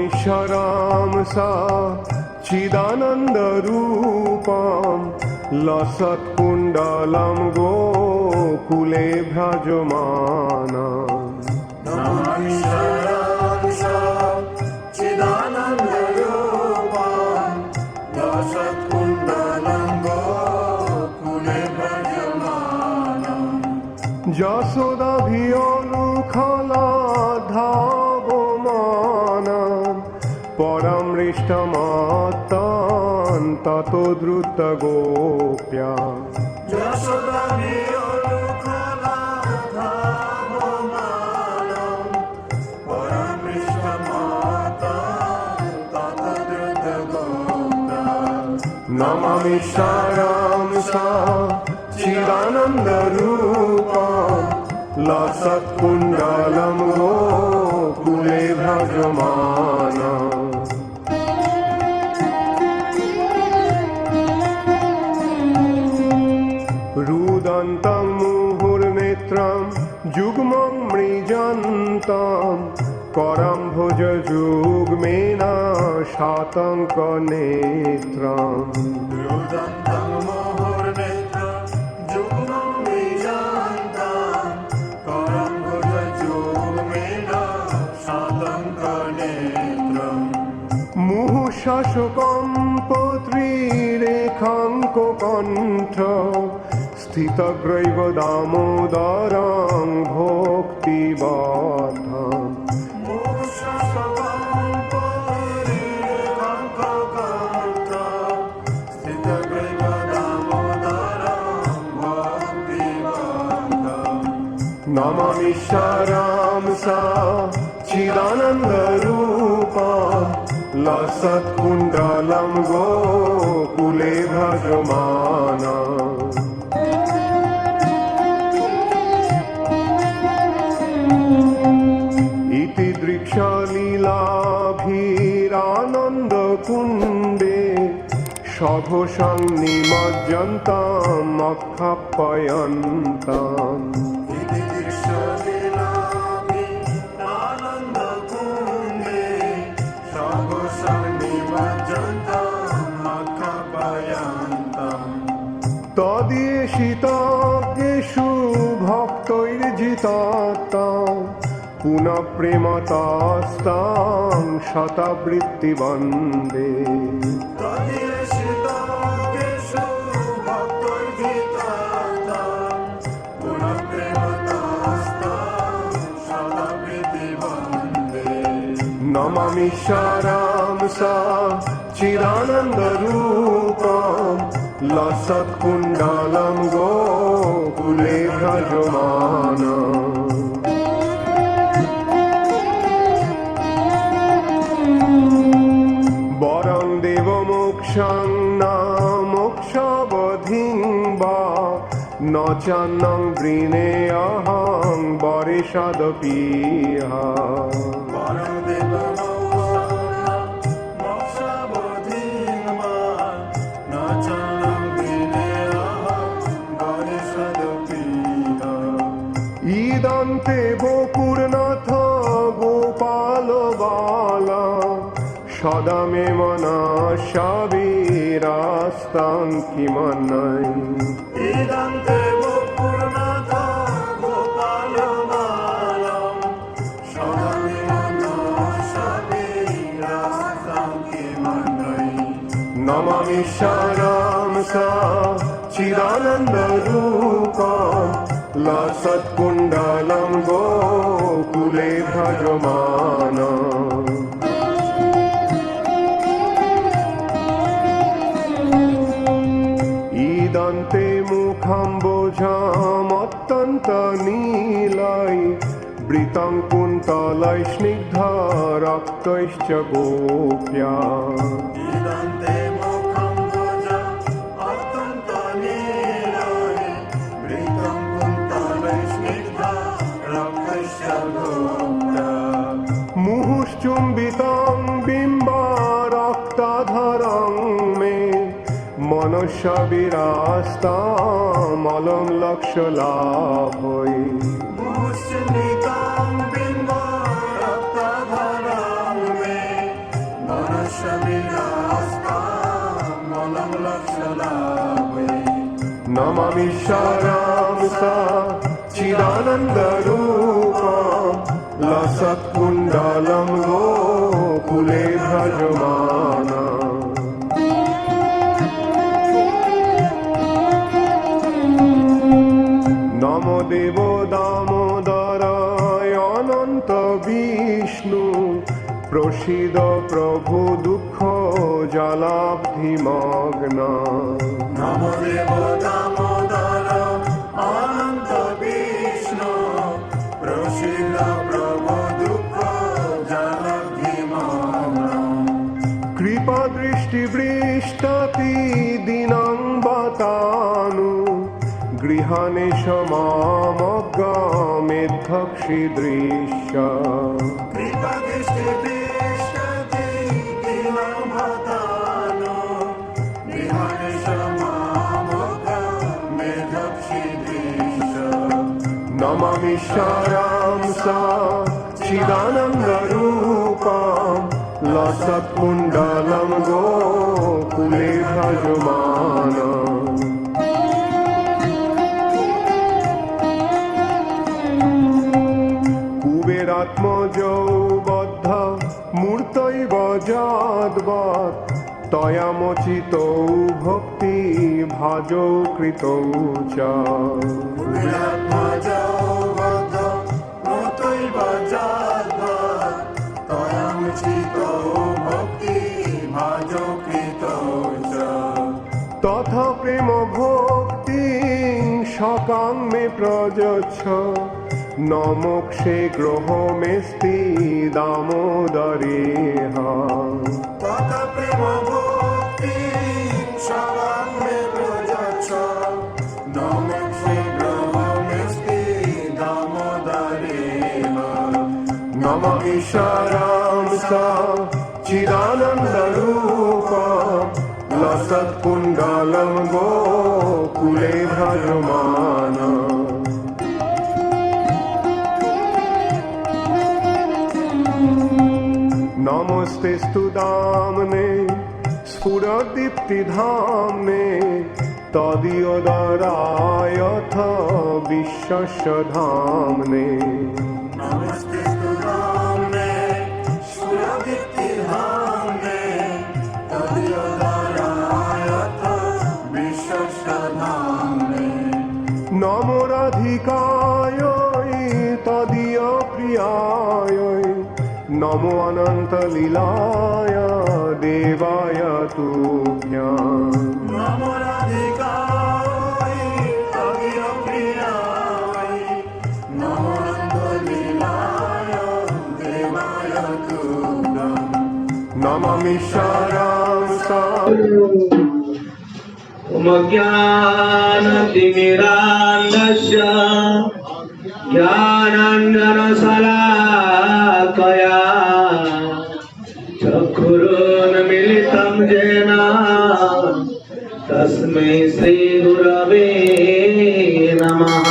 नमामीश्वरं सा चिदानन्दरूपं लसत्कुण्डलं गोकुले भ्राजमानम् नमामीश्वरं सा चिदानन्दरूपं लसत्कुण्डलं गोकुले भ्राजमानम् যশোদাভিয়নুখলাধাবমানम् পরমৃষ্টমাত্তান ততো দ্রুতগোপ্যা যশোদাভিয়নুখলাধাবমানम् পরমৃষ্টমাত্তান ততো দ্রুতগোপ্যা নমামিশ্বরं सा चिदानन्दरूपं लसत्कुण्डलं गोकुले भ्राजमानम् रुदन्तं मुहुर्नेत्रं युग्मं मृजन्तं करं भुजयुग्मेन शातङ्कनेत्रम् रुदन्तं मुहुर्नेत्रं युग्मं मृजन्तं करं भुजयुग्मेन शातङ्कनेत्रम् मुहुःशशुकं पुत्रीरेखाङ्ककण्ठ स्थितग्रैव दामोदरं भोक्तिबाधम् नमामीश्वरं सा चिदानन्दरूपं लसत्कुण्डलं गोकुले भ्राजमानम् इति दृक्षलीलाभिरानन्दकुण्डे सघोषं निमज्जन्तम् अख्यापयन्तम् तदेशिताज्ञेषु भक्तैर्जितात्तां पुनः प्रेमतास्तां शतवृत्तिवन्दे नमामीश्वरं सा चिदानन्दरूपं लसत्कुण्डलं गोकुले भ्राजमानम् वरं देवमोक्षं न मोक्षावधिं वा न चान्नं वृणेऽहं वरेषादपीह ईदन्ते गोपुरनाथ गोपाल बाला सदा मे मनसा विरास्तं किमन्यै ईदन्ते गोपुरनाथ गोपाल बाला सदा मे मनसा विरास्तं किमन्यै नमामीश्वरं सा चिदानन्दरूपं लसत्कुण्डलं गोकुले भ्राजमानम् ईदन्ते मुखम्बुजमत्यन्तनीलै वृतं कुन्तलै स्निग्धरक्तैश्च गोप्या मुहुश्चुम्बितं बिम्बारक्ताधरं मे मनसा विरास्तामलं लक्ष्यलाभै नममीश्वरं सच्चिदानन्दरूपं लसत्कुण्डलं गोकुले भजमाना नमो देवो दामोदराय अनन्त विष्णु प्रसीद प्रभु दुःख जलाब्धिमग्ना नमो देव दामोदर अनंत विष्णु प्रसीद प्रभु दुःख जलधिमग्न कृपा दृष्टिवृष्टति दिनं बतानु गृहाणि समामगामेद्धक्षिदृश्य कृपा दृष्टि दृष्टि दिनं भतानो विहाने समामग मेधक्षिदृश नममीश्वरं सच्चिदानन्दरूपं लसत्कुण्डलं गोकुले भजमाना कुबेरात्मजौ बद्ध मूर्तैव जाद्वत् तया मोचितौ भक्ति भाजौ कृतौ च विरात्मजो बद्ध मूर्तैव जाद्वत् तयमुचितो भक्ति भाजो कृतो च तथा प्रेम भक्तिं शकां मे प्रयच्छ न मोक्षे ग्रहमेस्ति दामोदरेह तत प्रेम भक्ति शरणं मे प्रयच्छ न मोक्षे ग्रहमेस्ति दामोदरेण नममीश्वरं सच्चिदानन्दरूपं लसत्कुण्डलं गोकुले भजमाना नमस्ते स्तुदाम्ने स्फुरदीप्तिधाम्ने तदीयोदरायथ विश्वस्य धाम्ने नमस्ते स्तुताम्ने सुरदीप्तिधाम्ने तदीयोदरायथ विश्वस्यधाम्ने नमो राधिकायै तदीयप्रियायै नमो अनन्तलीलाय देवाय तुभ्यं नमो राधिकायै तदीयप्रियायै नमो अनन्तलीलाय देवाय तुभ्यं नममीश्वरं ज्ञानतिमिरान्धस्य ज्ञानाञ्जनशलाकया चक्षुरुन्मीलितं येन तस्मै श्रीगुरवे नमः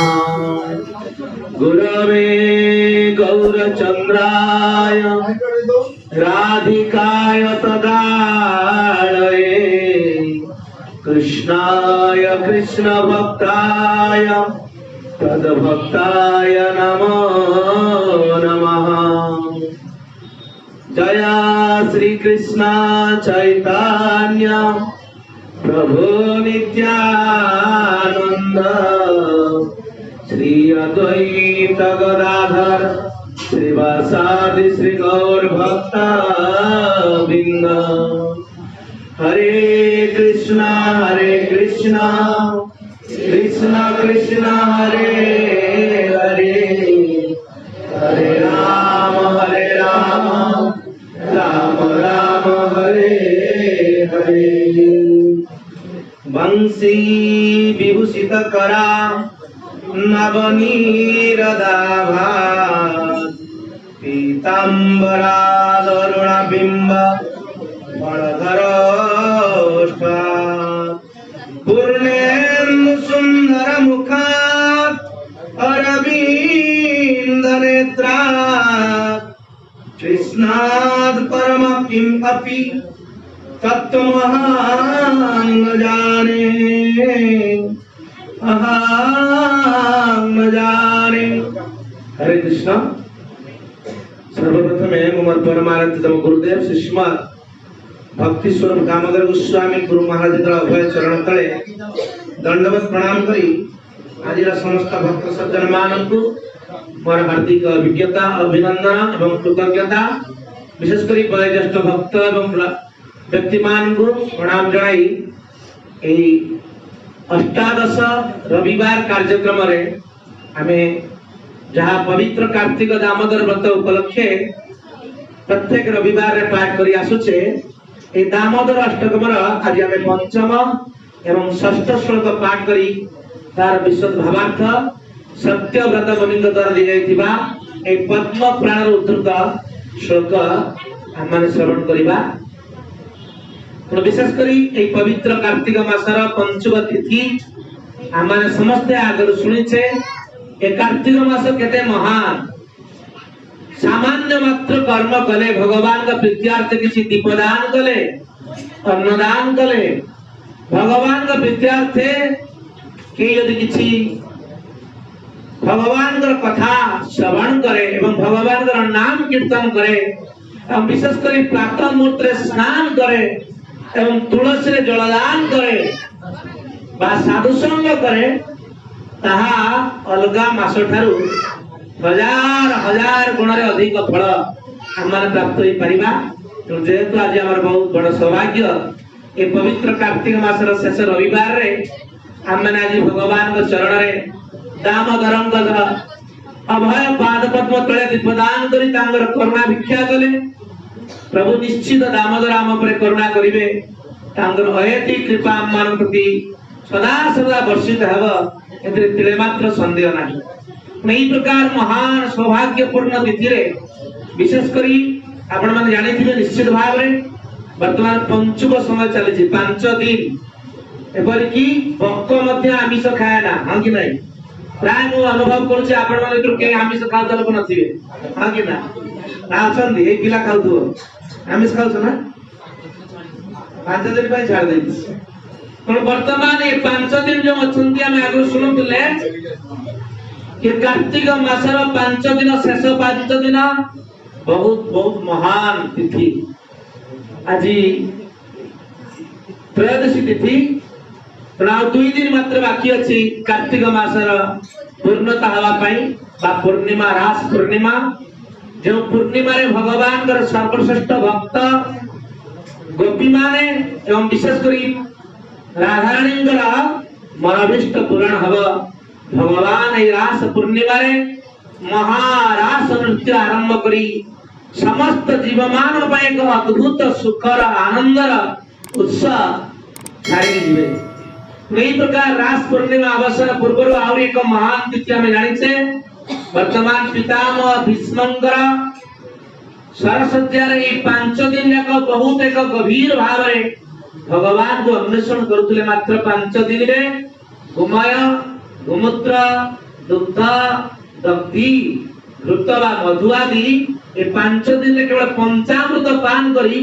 गुरवे गौरचन्द्राय राधिकाय तदालये कृष्णाय कृष्णभक्ताय तद्भक्ताय नमो नमः जय श्री कृष्ण चैतन्य प्रभु नित्यानंद श्री अद्वैत गदाधर श्रीवासादि श्री गौर भक्ता वृंद हरे कृष्णा कृष्ण कृष्ण हरे हरे हरे राम राम राम हरे हरे बंसी विभूषित करा नवनीरदाभा पीताम्बरा दरुणबिम्ब फलधरोष्ठा पूर्णेन्दु सुंदर मुखात् अरविंद नेत्रा कृष्णात् परम किम अपि तत्त्वमहं न जाने अहं न जाने। हरे कृष्ण। सर्वप्रथमे मम परमानंदतम गुरुदेव श्रीमद भक्ति स्वरूप दामोदर गोस्वामी गुरु महाराज अभय चरण तले दंडवत प्रणाम करी आज समस्त भक्त सज्जन मानू मोर हार्दिक अभिज्ञता अभिनंदन एवं कृतज्ञता विशेष करी वयोज्येष्ठ भक्त एवं व्यक्ति मान को प्रणाम जनाई एई अष्टादश रविवार कार्यक्रम रे हमें जहाँ पवित्र कार्तिक दामोदर व्रत उपलक्षे प्रत्येक रविवार रे पाठ करी आसुचे ए दामोदर अष्टकम आज आम पंचम एवं षष्ठ श्लोक पाठ करी तार विशद भावार्थ सत्यव्रत मुनि द्वारा दी जाइथिबा ए पद्म प्राण उद्धृत श्लोक हम माने श्रवण करिबा। तो विशेष करी ए पवित्र कार्तिक मासर पंचम तिथि हम माने समस्त आगर सुनिछे ए कार्तिक मास केते महान सामान्य मात्र कर्म कले भगवान का प्रीत्यार्थ किसी दीपदान कले अन्नदान कले भगवान का प्रीत्यार्थ के यदि किसी भगवान का कथा श्रवण करे एवं भगवान का नाम कीर्तन करे एवं विशेष कर प्रातः मुहूर्त स्नान करे एवं तुलसी रे जलदान करे बा साधु संग करे ताहा अलगा मास ठारू हजार हजार गुण रे अधिक फल हम प्राप्त हो पारिबा। तो जेहेतु आज हमर बहुत बड़ सौभाग्य ए पवित्र कार्तिक मासर शेष रविवार रे हम आज भगवान के चरण रे दामोदरंग अभय पाद पद्म तले दीपदान करी तांगर करुणा भिक्षा कले प्रभु निश्चित दामोदर आम पर करुणा करिवे तांगर अयति कृपा हम मान प्रति सदा सदा वर्षित हेब एते तिले मात्र संदेह नाही। नई प्रकार महान सौभाग्यपूर्ण तिथि रे विशेष करी आपण माने जानि थिबे निश्चित भाव रे वर्तमान पंचुक समय चली 5 दिन एपरि की भक्त मध्य आमिष खाए ना हां कि नहीं प्राय मु अनुभव करू छी आपण माने तो के आमिष खाउ दलक नथिबे हां कि ना आछन ए पिला खाउ दो आमिष खाउ छ ना 5 दिन पय छाड़ दे पण वर्तमान ए 5 दिन जो अछंती हम आगु सुनुतले कि कार्तिक मासर 5 दिन शेष 5 दिन बहुत बहुत महान तिथि आज त्रयोदशी तिथि प्राय 2 दिन मात्र बाकी अछि कार्तिक मासर पूर्णता हवा पई बा पूर्णिमा रास पूर्णिमा जो पूर्णिमा रे भगवान कर सर्वश्रेष्ठ भक्त गोपी माने एवं विशेष करी राधा रानींगर मनोभिष्ट पूरण हवा भगवान ए रास पूर्णिमा रे महारास नृत्य आरंभ करी समस्त जीवमान पय एक अद्भुत सुखर आनंदर उत्साह छाड़ी दिबे। नई प्रकार रास पूर्णिमा अवसर पूर्व आउर एक महान तिथि हमें जानिछे वर्तमान पितामह भीष्मंकर सरसज्जा रे 5 दिन एक बहुत एक गभीर भाव रे भगवान को अन्वेषण करुतले मात्र 5 दिन रे गोमय गोमूत्र दुग्ध दग्धि घृत वा मधु आदि ए 5 दिन रे केवल पंचामृत पान करी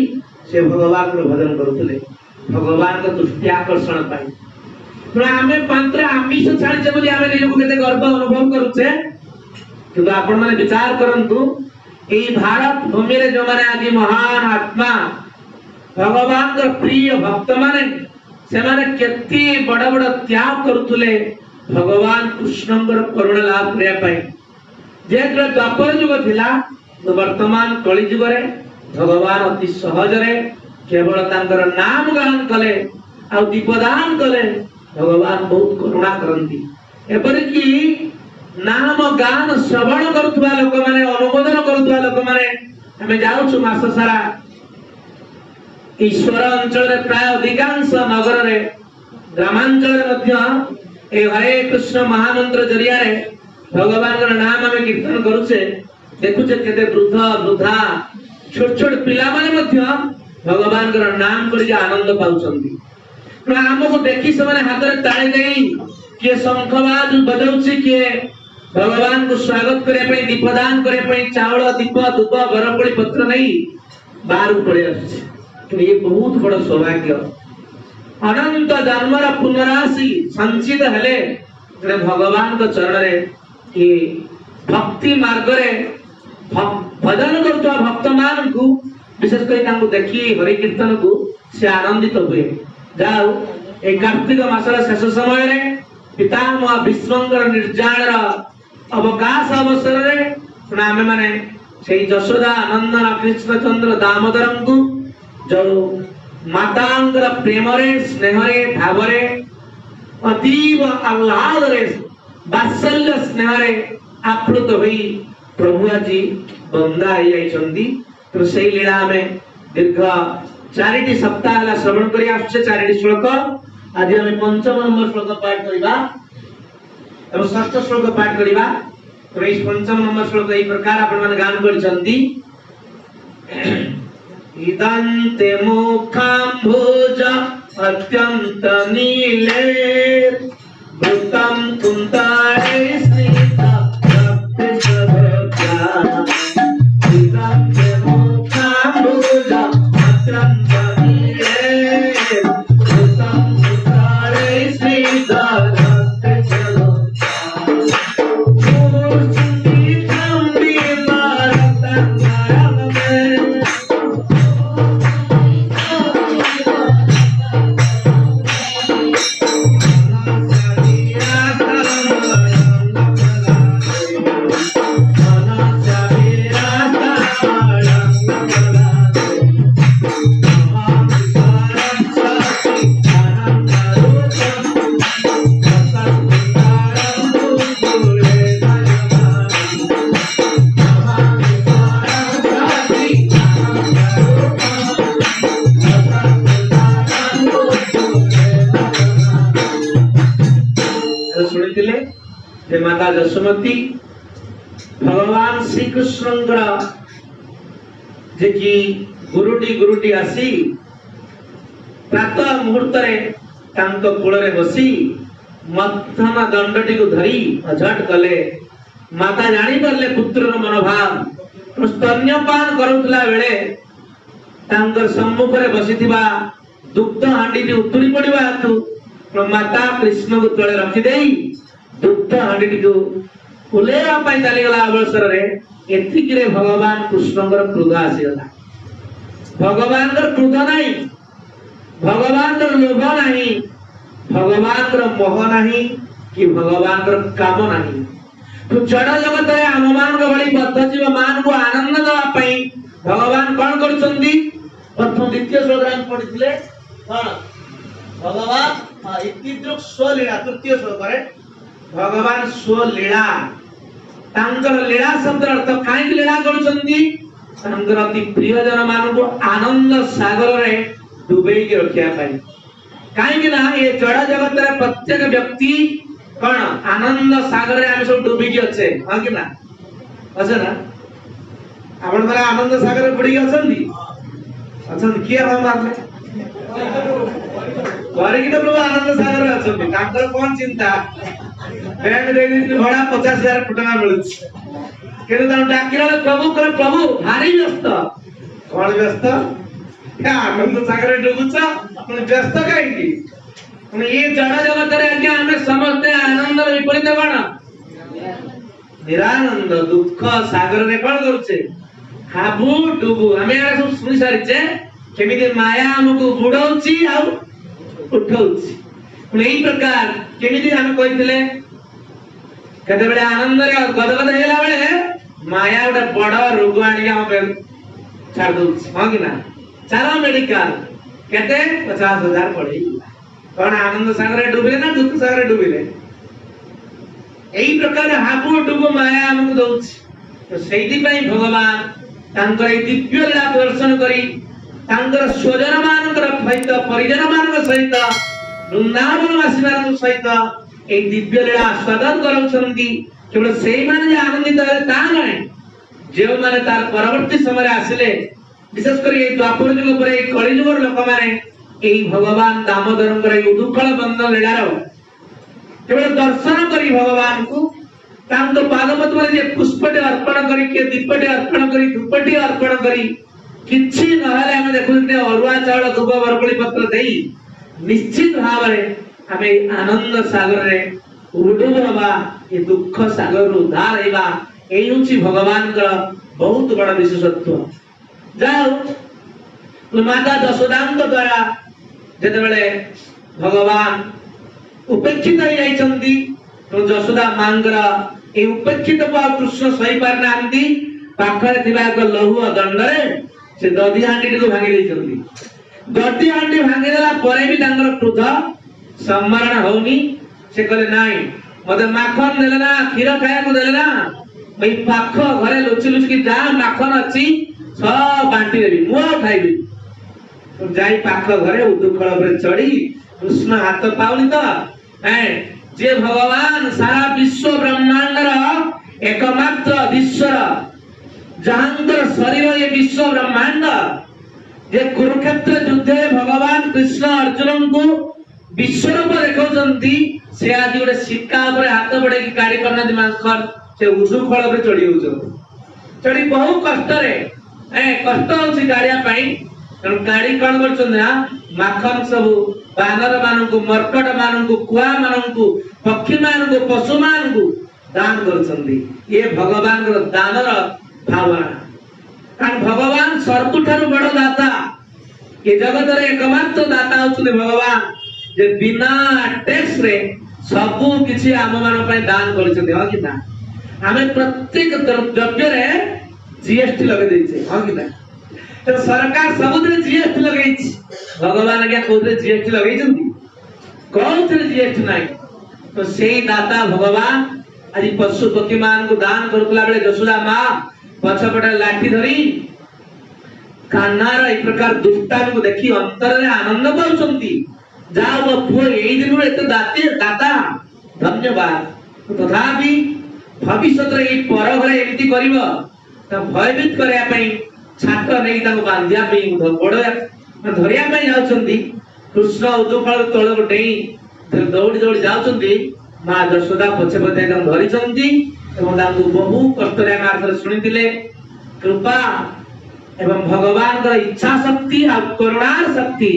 से भगवान को भजन करुतले भगवान का दृष्टि आकर्षण पाई। तो आमे पांत्र आमिष छाड़ी बोली आमे निजको केते गर्व अनुभव करूछे किंतु आपण माने विचार करंतु ए भारत भूमि रे जो माने आदि महान आत्मा भगवान का प्रिय भक्त माने से माने केति बड़ बड़ त्याग करुतले भगवान कृष्णंकर करुणा लाभ करिया पाई। जे द्वापर युग थिला तो वर्तमान कली युग रे भगवान अति सहज रे केवल तांकर नाम गान कले आ दीपदान कले भगवान बहुत करुणा करंती एपरि कि नाम गान श्रवण करुवा लोक माने अनुमोदन करुवा लोक माने हमें जाउछु मास सारा ईश्वर अंचल रे प्राय अधिकांश नगर रे ग्रामांचल रे मध्य ए हरे कृष्ण महामंत्र जरिया रे भगवान का नाम हमें कीर्तन करूछे देखुछे केते वृद्ध वृद्धा छोट छोट पिला माने मध्य भगवान का नाम करी आनंद पाउछंती। तो हमको देखि से माने हाथ रे ताळे देई के शंखबाज बजाउछि के भगवान को स्वागत करे पई दीपदान करे पई चावल दीप धूप बरकोली पत्र नहीं बाहर पड़े आछे। तो ये बहुत बड़ सौभाग्य अनंत जन्मर पुनरासी संचित हेले तेरे भगवान को चरण रे कि भक्ति मार्ग रे भजन करथुवा भक्त मान को विशेष कर तांको देखि हरि कीर्तन को से आनंदित हुए। जाओ ए कार्तिक मासर शेष समय रे पितामह विश्वंकर निर्जाण अवकाश अवसर रे आमे माने सेई यशोदा नंदन कृष्णचंद्र दामोदर को जो मातांकर प्रेम रे स्नेह रे भाव रे अतीव आह्लाद रे वात्सल्य स्नेह रे आप्लुत होई प्रभु आजी बंदा हो जाइछंदी। तो सेई लीला में दीर्घ 4टी सप्ताह ला श्रवण करी आछे 4टी श्लोक। आज हम 5 नंबर श्लोक पाठ करिबा एवं 6ठ श्लोक पाठ करिबा। तो इस 5 नंबर श्लोक एई प्रकार आपण माने गान करिसंती। इदंते मुखाम्भुज अत्यंत नीले भूतम कुंतारे स्निग्ध रक्ते सभोजा। इदंते मुखाम्भुज अत्यंत नीले भूतम कुंतारे स्निग्ध रक्ते सभोजा। मूर्ति चंडी मारतंगरमे माता जसोमती भगवान श्री कृष्ण जे कि गुरुटी आसी प्रातः मुहूर्त रे तांको कोल रे बसी मथन दंडटी को धरी अझट कले। माता जानी परले पुत्रर मनोभाव। स्तन्यपान करुतला बेले तांकर सम्मुख रे बसिथिबा दुग्ध हांडी उतुरी पड़िबा हेतु माता कृष्ण को तळे रखि देई दुग्ध हांडी को उलेवा पाई चली गला अवसर रे एतिकिरे भगवान कृष्णकर क्रोध आसीगला। भगवान क्रोध नहीं, भगवान लोभ नहीं, भगवान मोह नहीं कि भगवान काम नहीं। तो जड़ जगत रे आम मान भली बद्ध जीव मान को आनंद देवा पाई भगवान कौन करछंदी। प्रथम द्वितीय श्लोक रे पढिथिले कौन भगवान इतिद्रुक स्वलीला। तृतीय श्लोक रे भगवान स्वलीला तांकर लीला शब्द अर्थ काई लीला करछंदी। तांकर अति प्रिय जन मान को आनंद सागर रे डुबेई के रखिया पाई। काई कि ना ये जड़ जगत रे प्रत्येक व्यक्ति कौन आनंद सागर रे हम सब डुबी के अच्छे हां कि ना अच्छा ना आपण माने आनंद सागर रे बुडी अछंदी अछंदी किया हम मारले घरे कि तो प्रभु आनंद सागर रे अछंदी तांकर कोन चिंता बैंक दे दी भड़ा 50,000 टका मिलुछ केने तां डाकिला प्रभु करे प्रभु भारी व्यस्त कोन व्यस्त क्या आनंद सागर रे डुबुछ आपण व्यस्त काई की ये जड़ जगत रे आज्ञा हमें समझते आनंद विपरीत कोन निरानंद दुख सागर रे कोन करूछे हाबू डुबू हमें यार सब सुनि सारिछे केमिति माया हमको बुडौची आ उठौची एही प्रकार केमिति हम कहितले कते बेले आनंद रे गदगद हेला बेले माया उडा बड़ रोग आनी हम पे छाड़ दउछ हां कि ना चला मेडिकल केते 50,000 पड़े कौन आनंद सागर डूबे ना दुख सागर डूबे एही प्रकार हाबू डुबू माया हमको दउछ। तो सेहिति पई भगवान तांकर ए दिव्य लीला दर्शन करी तांकर स्वजन मानकर सहित परिजन मानकर सहित वृंदावन वासी मानकर सहित ए दिव्य लीला आस्वादन करउछंती। केवल सेही माने जे आनंदित है ता नै जे माने तार परवर्ती समय आसिले विशेष कर ए द्वापर युग पर ए कली युगर लोक माने एही भगवान दामोदरंकर ए उदुकल बंधन लीलार केवल दर्शन करी भगवान को तांको पादपद्म रे जे पुष्पटे अर्पण करी के दीपटे अर्पण करी धूपटे अर्पण करी किछि नहले हम देखुते अरुआ चावल धूप बरकली पत्र देई निश्चित भाव रे हमें आनंद सागर रे उडुब हवा ये दुख सागर उद्धार हेबा एई होची भगवान का बहुत बड़ा विशेषत्व। जाओ माता यशोदांक द्वारा जेते बेले भगवान उपेक्षित हो जाइछंती तो यशोदा मांगर ए उपेक्षित को कृष्ण सही पार नांती पाखरे थिबा एक लौह दंडरे से दधी हांडी को भांगी देइछंती। दधी हांडी भांगी देला परे भी तांकर क्रोध सम्मारण होनी से कहले नाही मते माखन देले ना क्षीर खाया को देले ना भाई पाख घरे लुचि लुचि जा माखन अछि सब बांटी देबी मु खाइबी तो जाई पाख घरे उदुखळ पर चढ़ी कृष्ण हाथ पाउनी तो जे भगवान सारा विश्व ब्रह्मांडर एकमात्र अधीश्वर जहांकर शरीर ये विश्व ब्रह्मांड जे कुरुक्षेत्र युद्ध भगवान कृष्ण अर्जुन को विश्वरूप देखौचंती से आज गोटे सिक्का ऊपर हाथ बड़े की गाड़ी करना दिमाखर से उदुखळ पर चढ़ी होचो चढ़ी बहु कष्ट रे कष्ट होची गाड़िया पई गाड़ी कौन करछन ना माखन सब बानर मानकु मर्कट मानकु कुआ मानकु पक्षी मानकु पशु मानकु दान करछंदी ये भगवान रो दानर भावना कारण भगवान सर्वठारु बड़ दाता ये जगत रे एकमात्र दाता होछन भगवान जे बिना टैक्स रे सब किछि आम मान पय दान करछथि हो कि ना हमें प्रत्येक द्रव्य रे जीएसटी लगे दैछे हो कि ना तो सरकार सबुद्रे जीएसटी लगै छि भगवान के कोदरे जीएसटी लगै छथि कोन से जीएसटी नाही तो सेही दाता भगवान आज पशु पक्षी मान को दान करतला बेले यशोदा मां पछपटे लाठी धरी कान्हार ए प्रकार दुष्टान को देखि अंतर रे आनंद पाउछंती जाओ पुओ एई दिन रे तो दाता धन्यवाद तथापि भविष्य रे ए पर घरे एमिति करिवो त भयभीत करया पई छाट नै ताको बांधिया पई बड़ धरिया पई जाउछंती कृष्ण उदुफळ तळ गोटेई दौड़ी दौड़ी जाउछंती मां यशोदा पछे पछे ताको धरिछंती एवं ताको बहु कष्ट रे मार्ग सुनितिले कृपा एवं भगवान का इच्छा शक्ति और करुणा शक्ति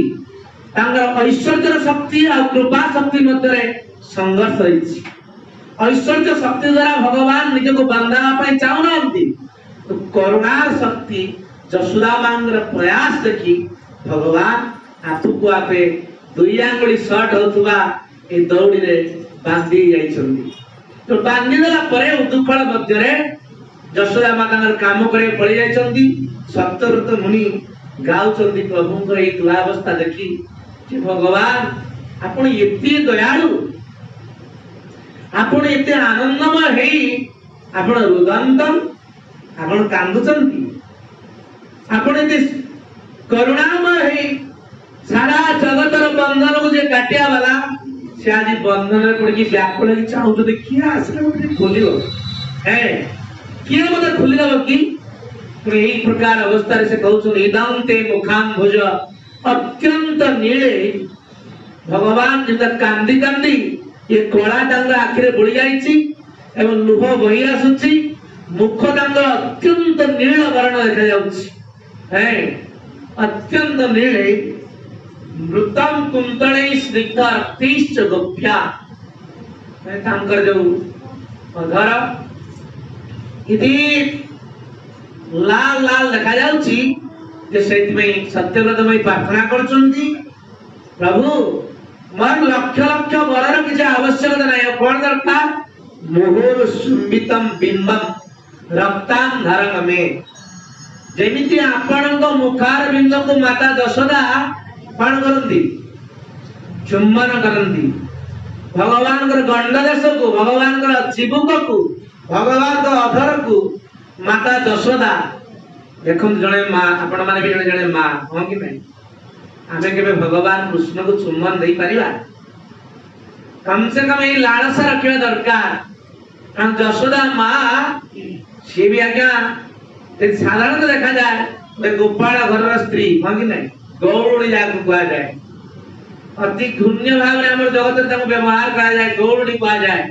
तांगर ऐश्वर्य शक्ति और कृपा शक्ति मध्य रे संघर्ष रही ऐश्वर्य शक्ति द्वारा भगवान निज को बांधा पई चाहुनांती तो करुणा शक्ति यशोदा मांगर प्रयास देखी भगवान हाथ को आपे दुई आंगुली शॉर्ट होतुबा ए दौड़ी रे बांधी जाइछंती तो बांधी देला परे उदुफळ मध्य रे यशोदा माता काम करे पड़ी जाइछंती सप्तऋत मुनि गाउछंती प्रभुंकर ए दुरावस्था देखी कि भगवान आपण एते दयालु आपण एते आनंदमय हेई आपण रुदंतम आपण कांदुचंती आपण एते करुणामय हेई सारा जगतर बंधन को जे काटिया वाला से आज बंधन रे पड़ी व्याकुल की चाहू तो देखिया असले मते खोलियो है किए मते खोली दब की तो यही प्रकार अवस्था रे से कहउछु इदांते मुखाम भुज अत्यंत नीले भगवान जिता कांदी कांदी ये कोला डांग आखिरे बुड़ी जाईची एवं लुह बही आसुची मुख डांग अत्यंत नील वर्ण देखा जाउची है अत्यंत नीले मृतम कुंतले स्निग्ध रक्तिश्च गोप्या मैं तांकर जो घर इति लाल लाल देखा जाउची जे सेति में सत्यव्रत में प्रार्थना करचंती प्रभु मन लक्ष लक्ष बरर किछ आवश्यकता नाही कोन दरकार मोहर सुमितम बिंबम रक्ताम धारक में जेमिति आपणक मुखार बिंद को माता यशोदा पान करंती चुम्बन करंती भगवान कर गंडदेश को भगवान कर चिबुक को भगवान का अधर को माता यशोदा देखो जने मां आपण माने भी जने मां हो कि नहीं आमे केबे भगवान कृष्ण को चुम्बन दे परिबा कम से कम ये लालसा रखिया दरकार हम यशोदा मां से भी आज्ञा एक साधारण तो देखा जाए वे गोपाल घर स्त्री हो कि नहीं गौड़ी जाको कहा जाए अति घृण्य भाव रे हमर जगत रे ताको व्यवहार करा जाए गौड़ी कहा जाए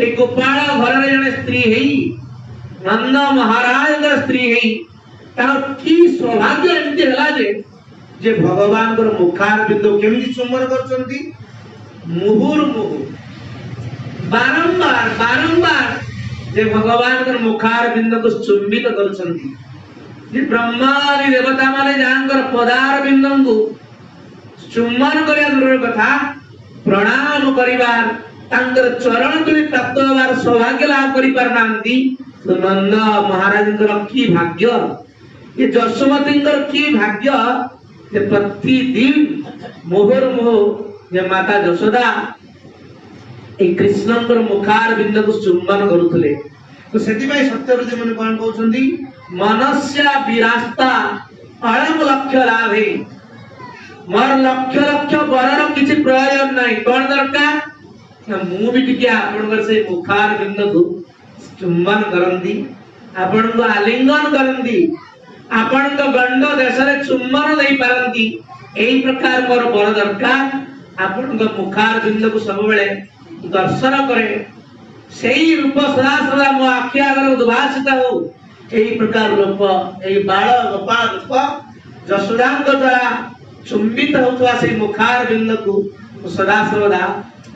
एक गोपाल घर रे जने स्त्री हेई नंद महाराज का स्त्री हेई तार की सौभाग्य एमती हला जे भगवान कर मुखार बिंदु केमिति चुम्बन करचंती मुहुर मुहु बारंबार बारंबार जे भगवान मुखार बिंद को चुंबित करुछंती जे ब्रह्मादि देवता माने जानकर पदार बिंदु को चुम्बन करिया दूर कथा प्रणाम करिवार तांकर चरण तुली प्राप्त होवार सौभाग्य लाभ करि परनांती तो नंद महाराज की भाग्य ये जशोमती की भाग्य जे प्रतिदिन मोहर मोह जे माता यशोदा ए कृष्णंकर मुखार बिंद को चुम्बन करुथले तो सेति भाई सत्यव्रत मन कोन कहउछंती मनस्या विरास्ता अळम लक्ष्य लाभे मोर लक्ष्य लक्ष्य बरर किछि प्रयोजन नाही कोन दरकार मु भी टिके आपनकर से मुखार बिंद को चुम्बन करंदी आपण को आलिंगन करंदी आपण को गंड देश रे चुम्बन देई पारंती एई प्रकार मोर बर दरकार आपण को मुखार बिंद को सब बेले दर्शन करे सेई रूप सदा सदा मो आखि आगर उद्भासित हो एई प्रकार रूप एई बाळ गोपाल रूप जसुदांक द्वारा चुंबित होतवा से मुखार बिंद को सदा सर्वदा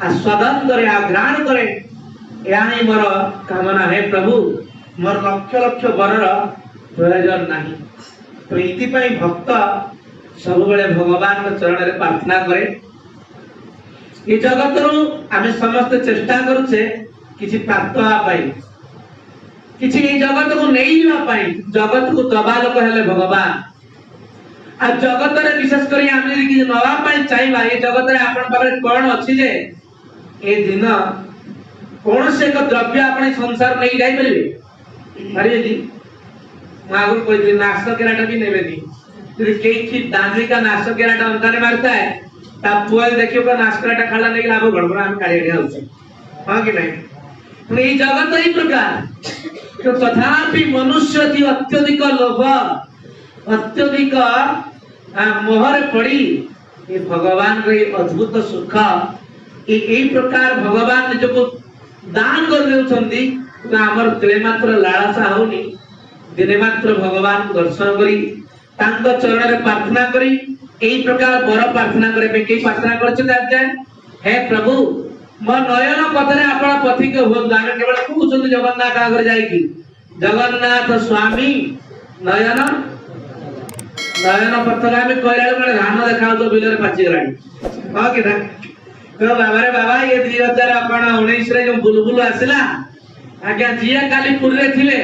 आस्वादन करे आग्रहण करे यानी मोर कामना है प्रभु मोर लक्ष लक्ष बरर प्रयोजन नहीं तो इति पई भक्त सब बेले भगवान के चरण रे प्रार्थना करे ये जगत रु आमे समस्त चेष्टा करूछे किछि प्राप्त आ पाई किछि ए जगत को नै जीवा पाई जगत को दबा लोक हेले भगवान आ जगत रे विशेष करी आमे कि नवा पाई चाहबा ए जगत रे आपन पारे कोन अछि जे ए दिन कौन से एक द्रव्य अपने संसार नहीं जाई परिबे अरे जी मागुर कोई दिन नाशक केराटा भी नेबे दी यदि केई की दांडी का नाशक केराटा अंताने मारता है तब पुआल देखियो का नाशक केराटा खाला नहीं लाभ गड़बड़ा हम काढ़े गया होছে हां कि नहीं तो ये जगत ही प्रकार तो तथापि मनुष्य की अत्यधिक लोभ अत्यधिक मोहर पड़ी ये भगवान रे अद्भुत सुख एई प्रकार भगवान जो को दान कर देउछंती तो हमर दिले मात्र लालसा होनी दिने मात्र भगवान को दर्शन करी तांक चरण रे प्रार्थना करी एई प्रकार बर प्रार्थना करे पे के प्रार्थना करछ जाय हे प्रभु मो नयन पथरे आपण पथिक हो दान केवल कहउछंती जगन्नाथ आगर जाई की जगन्नाथ स्वामी नयन नयन पथरे में कहला बळे धान देखाउ तो बिलर पाची गराणी हां कि ना तो बाबा रे बाबा ये 2019 रे जो बुलबुल आसिला आज्ञा जिया काली पुरे थिले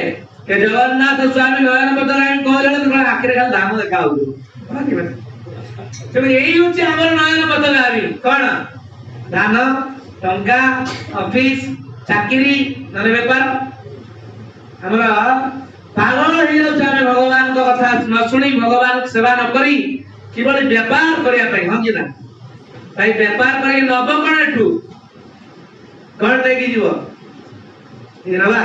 के जगन्नाथ स्वामी नयन पथरे में कहले तो आखिर खाली धान देखाउ हां कि ना तो एई होची हमर नयन पथरे आबी कोन धान टंका ऑफिस चाकरी नने व्यापार हमरा पागल हो जाउ छे भगवान को कथा न सुनी भगवान के सेवा न करी केवल व्यापार करिया पई हम कि ना भाई व्यापार करी नब कोन एठू कोन देगी जीव ये रवा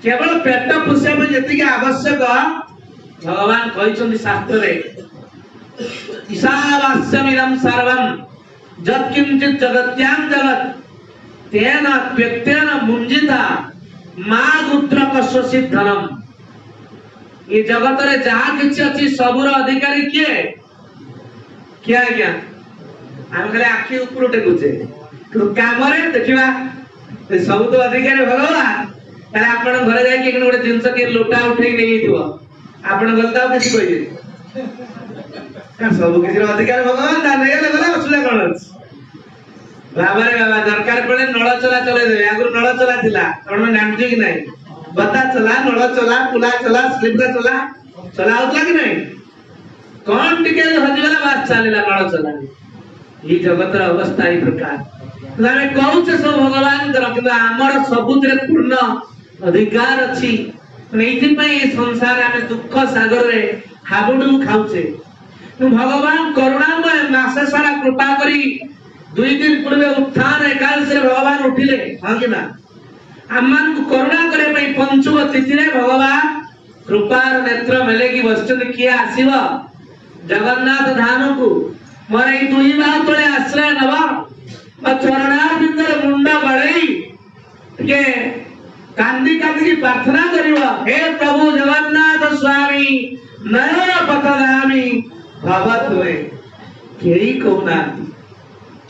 केवल पेट पुष्य में जति के आवश्यक भगवान कहिसंती शास्त्र रे ईशावास्यमिदं सर्वं यत्किंचित् जगत्यां जगत् तेन व्यक्तेन मुंजिता मागुत्रक स्वसित धनम ये जगत रे जहा किछि अछि सबुर अधिकारी किए क्या क्या हम कहले आखि ऊपर टेकुचे तो काम रे देखिबा सब तो अधिकारी भगवान ताले आपण घरे जाय कि गोटे जिंस के लोटा उठै नै दियो आपण गलता किछि कहिबे का सब किछि अधिकारी भगवान ता नै गले गला असुला कोन बाबा रे बाबा दरकार पड़े नळ चला चले दे आगु नळ चला थिला आपण जानथि कि नै बता चला नळ चला पुला चला स्लिप का चला होतला कि नै कोन टिके हजि वाला बात चलेला नळ चला ये जगत र अवस्था ई प्रकार माने कहउछ सब भगवान कर कि हमर सबुतरे पूर्ण अधिकार अछि नैथि पई संसार में दुख सागर रे हाबुडु खाउछे तो भगवान करुणामय मासे सारा कृपा करी 2 दिन पूर्व उत्थान एकादशी रे भगवान उठिले हां कि ना अम्मान को करुणा करे पई पंचम तिथि रे भगवान कृपार नेत्र मेले की वस्तु किया आसीव जगन्नाथ धाम को मोर ई 2 बार तळे आश्रय नवा चरणार बिंदर मुंडा बळई के कांदी कांदी प्रार्थना करिवा हे प्रभु जगन्नाथ स्वामी नयन पथगामी भवत होए केई कोना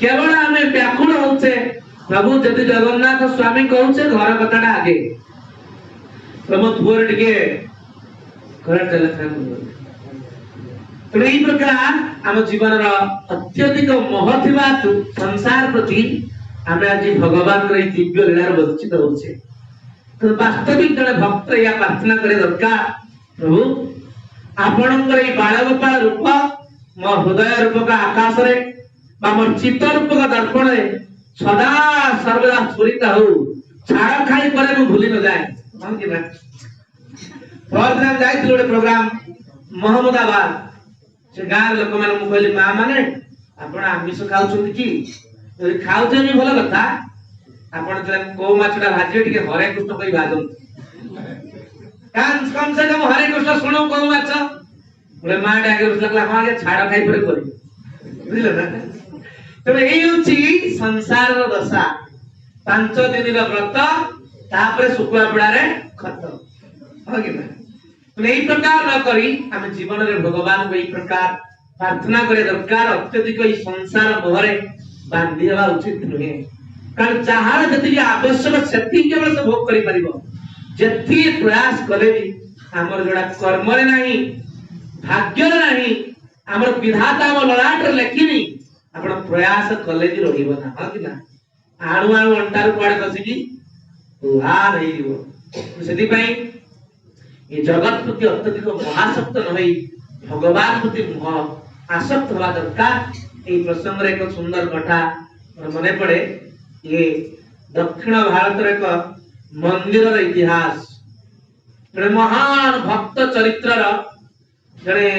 केवल हमें व्याकुल होते प्रभु जदि जगन्नाथ स्वामी कहूचे घर कथाटा आगे प्रमोद पुअर टिके घर चले था तो यही प्रकार आम जीवन अत्यधिक महत्व संसार प्रति आम आज भगवान दिव्य लीला वंचित होचे तो वास्तविक जड़े भक्त या प्रार्थना करे दरकार प्रभु आपणकर ये बालगोपाल रूप मो हृदय रूपक आकाश रे मो चित्त रूपक दर्पण सदा सर्वदा स्फुरित हो छाड़ खाई पर मु भूली न जाए हम कि ना प्रोग्राम जाई गोटे प्रोग्राम महमूदाबाद से गाँव लोक मान कहली माँ माने आपण आमिष खाउछन कि यदि खाउछन भी भल कथा आपण तले को माछटा भाजी टिके हरे कृष्ण कहि भाजन कम से कम हरे कृष्ण सुनो को माछ बोले माँ डाके लगला हां के छाड़ खाई पर करी बुझले ना तो एई होची संसार रो दशा 5 दिन रो व्रत तापरे सुकुआ पड़ा रे खत्म हो कि ना तो एई प्रकार न करी हम जीवन रे भगवान को एई प्रकार प्रार्थना करे दरकार अत्यधिक ई संसार मोहरे बांधी हवा उचित नुहे कारण जहार जति आवश्यक शक्ति केवल से भोग करि परिबो जति प्रयास करे भी हमर जोड़ा कर्म रे नाही भाग्य रे नाही हमर विधाता हम ललाट रे लेखिनी आपण प्रयास कले भी रहिबो ना हा कि ना आणु आणु अंटार कोडे बसिकी उहा नहीं दिबो सेति पई ये जगत प्रति अत्यधिक महासक्त न होई भगवान प्रति आसक्त हवा दरकार ए प्रसंग रे एक सुंदर कथा मने पड़े ये दक्षिण भारत रे एक मंदिर रे इतिहास जड़े महान भक्त चरित्र जड़े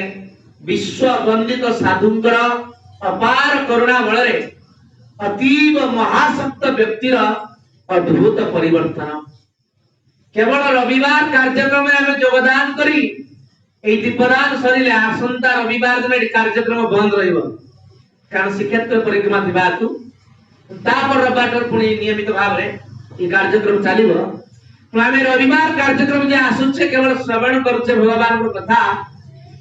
विश्व वंदित साधुंकर अपार करुणा बल रे अतीव महासक्त व्यक्तिर अद्भुत परिवर्तन केवल रविवार कार्यक्रम में हमें योगदान करी ए दीपदान सरिले आसंता रविवार दिन कार्यक्रम बंद रहिबो कारण श्रीक्षेत्र परिक्रमा थिबा हेतु तापर रविवार पुणी नियमित भाव रे ये कार्यक्रम चलिबो तो हमें रविवार कार्यक्रम जे आसुचे केवल श्रवण करूचे भगवान को कथा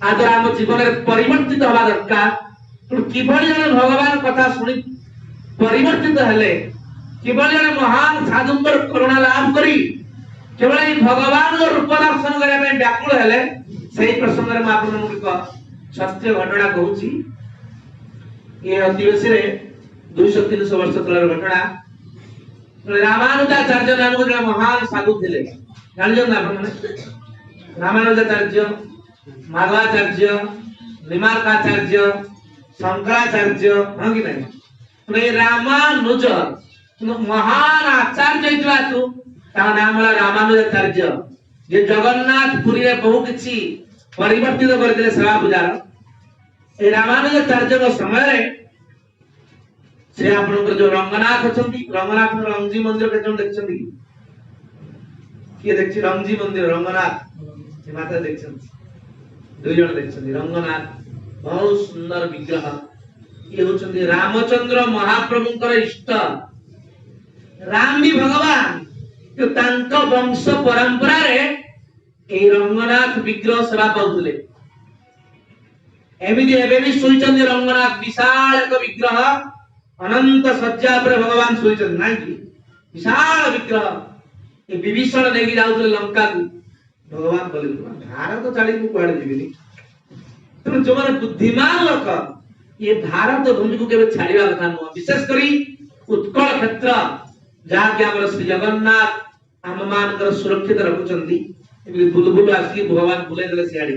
आदर हम जीवन रे परिवर्तित होबा दरकार तो किबळ जन भगवान कथा सुनि परिवर्तित हेले किबळ जन महान साधुंकर करुणा लाभ करी केवल ये भगवान को रूप दर्शन करे में व्याकुल हेले सही प्रसंग रे आपन को सत्य घटना कहूची ये अतिवेशी रे 200-300 वर्ष तलर घटना रामानुजाचार्य नाम को जने महान साधु थिले जानि जन आपन रामानुजाचार्य माधवाचार्य निमार्काचार्य शंकराचार्य हां कि नहीं तो रामानुज महान आचार्य हितवा तू ता नाम होला रामानुजाचार्य जे जगन्नाथ पुरी रे बहु किछि परिवर्तित करथिले सेवा पूजार ए रामानुजाचार्य को समय रे से आपनकर जो रंगनाथ अछंती रंगनाथ रंगजी मंदिर के जन देखछंती के देखछि रंगजी मंदिर रंगनाथ ए माता देखछंती दुई जन देखछंती रंगनाथ बहुत सुंदर विग्रह ये होचंती रामचंद्र महाप्रभुंकर इष्ट राम भी भगवान तो तांको वंश परंपरा रे ए रंगनाथ विग्रह सेवा पाउतले एमिति एबे भी सुइचंदी रंगनाथ विशाल एक विग्रह अनंत सज्जा पर भगवान सुइचंदी नाही कि विशाल विग्रह ए विभीषण नेगी जाउतले लंका को भगवान बोले भारत चाली को कोड दिबिनी तो जो माने बुद्धिमान लोक ये भारत भूमि को केबे छाड़िबा कथा न विशेष करी उत्कल क्षेत्र जहाँ के हमर श्री जगन्नाथ हम मानकर सुरक्षित रखुचंदी एबे बुलबुल आसी भगवान बुले देले सियाडी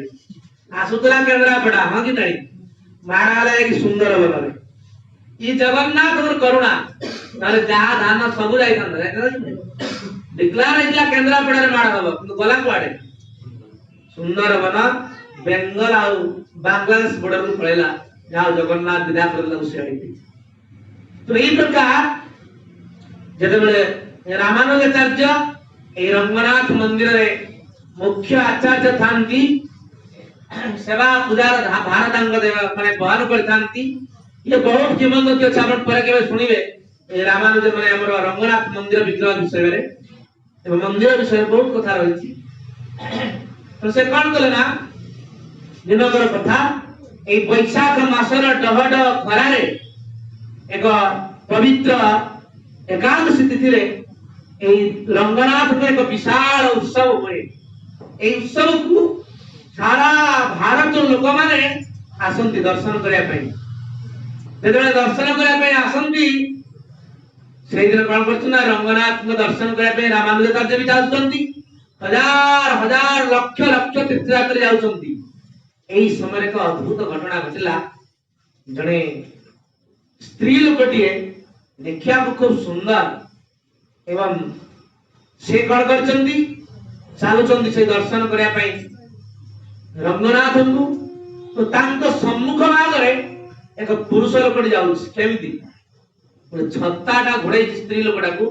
आसुतला केंद्रापड़ा हां कि नहीं महारालय की सुंदर बन रे ये जगन्नाथ और करुणा तारे जहाँ धान सब जाई थांदा डिक्लेयर इतला केंद्रापड़ा रे माड़ हबो किंतु गला कुआडे सुंदर बन बेंगल आ बांग्लादेश बॉर्डर को पळेला जहाँ जगन्नाथ विदा करला सियाडी तो ई प्रकार जेतेबेले रामानुजाचार्य ए रंगनाथ मंदिर रे मुख्य आचार्य थांती सेवा पूजार भारतांग देव माने बहन करथांती ये बहुत किमंगति अछि आपण पर केबे सुनिबे ए रामानुज माने हमर रंगनाथ मंदिर विग्रह विषय रे ए मंदिर विषय बहुत कथा रहिछि तो से कोन कले ना दिनकर कथा ए वैशाख मासर डहड खरा रे एक पवित्र एकादशी तिथि रे रंगनाथ को एक विशाल उत्सव हुए। उत्सव को सारा भारत लोक माने आसंती दर्शन करने दर्शन करने आसंती से दिन कौन कर रंगनाथ को दर्शन करने रामानुजाचार्य भी जाऊँगी हजार हजार लक्ष लक्ष तीर्थयात्री जाऊँगी। यही समय एक अद्भुत घटना घटला जड़े स्त्री लोकटे देखा खूब सुंदर एवं से कौन कर चलुं से दर्शन करने रंगनाथ को तो तांको सम्मुख भाग एक पुरुष लोकटी जामि छत्ता घोड़े स्त्री लोकटा को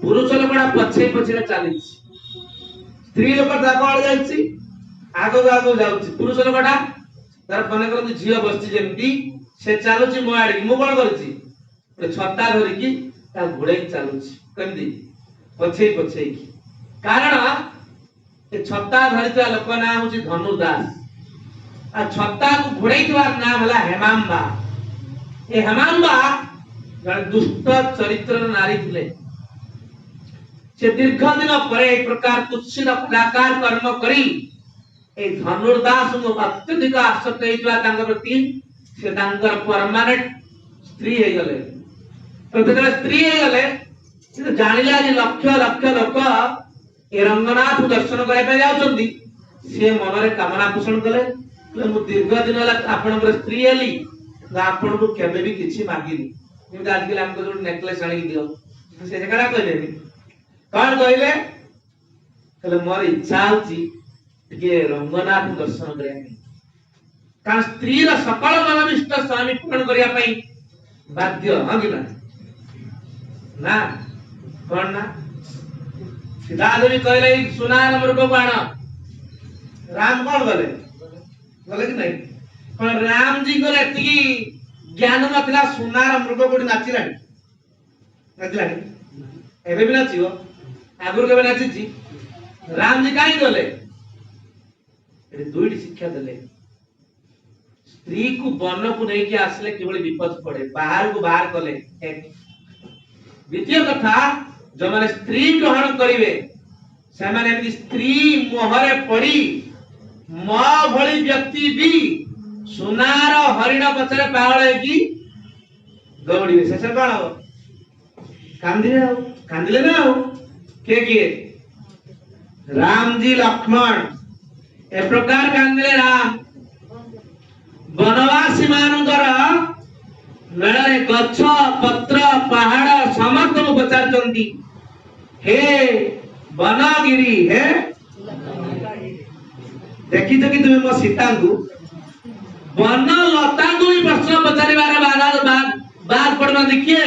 पुरुष लोकटा पछे पछे चली स्त्री लोक आग आग जा पुरुष लोकटा तार मन कर झील बस से चलुची मो आड़ मु कौन कर छत्ता धरिकी घोड़े चलुची कमी पछे पछे कारण छत्ता धरी लोक ना हूँ धनुदास आ छत्ता को घोड़े नाम है हेमांबा। ये हेमांबा जड़े दुष्ट चरित्र नारी थे से दीर्घ दिन पर एक प्रकार कुत्सित कलाकार कर्म करी धनुर्दास अत्यधिक आसक्त होता प्रति से परमानेंट स्त्री हो गले। तो जो स्त्री हो गले जानिला लक्ष लक्ष लोक ये रंगनाथ दर्शन करने जाऊँगी सी मन कामना पोषण कले मु दीर्घ दिन आपण स्त्री हेली आपण को केबे भी किछि मागिनी जेमति आजकल हमको जो नेकलेस आनी दियो से जकड़ा कहले कौन कहले कहले मोर इच्छा होची के रंगनाथ दर्शन करिया कारण स्त्री रा सकल मनविष्ट स्वामी पूर्ण करिया पई बाध्य हां कि ना कौन ना सीधा देवी कहले सुनार मृग को आण राम कौन गले गले कि नहीं कौन राम जी को एति ज्ञान नथिला सुनार मृग कोठी नाचिलानी नाचिलानी एबे भी नाचियो आगुर केबे नाचिची राम जी काई गले ए दुईटी शिक्षा देले स्त्री को वन को नहीं के आसले केवल विपद पड़े बाहर को बाहर कले द्वितीय कथा जो माने स्त्री ग्रहण करिवे से माने स्त्री मोहरे पड़ी मां भली व्यक्ति भी सुनार हरिण पछरे पागल की दौड़िवे से कौन हो कांदिले ना हो के राम जी लक्ष्मण ए प्रकार कांदिले राम वनवासी मानकर मेले गछ पत्र पहाड़ समस्त पचारचंती हे वनगिरी हे देखी तो कि तुम्हें मो सीता को वन लता को भी प्रश्न पचारे बात पड़ना देखिए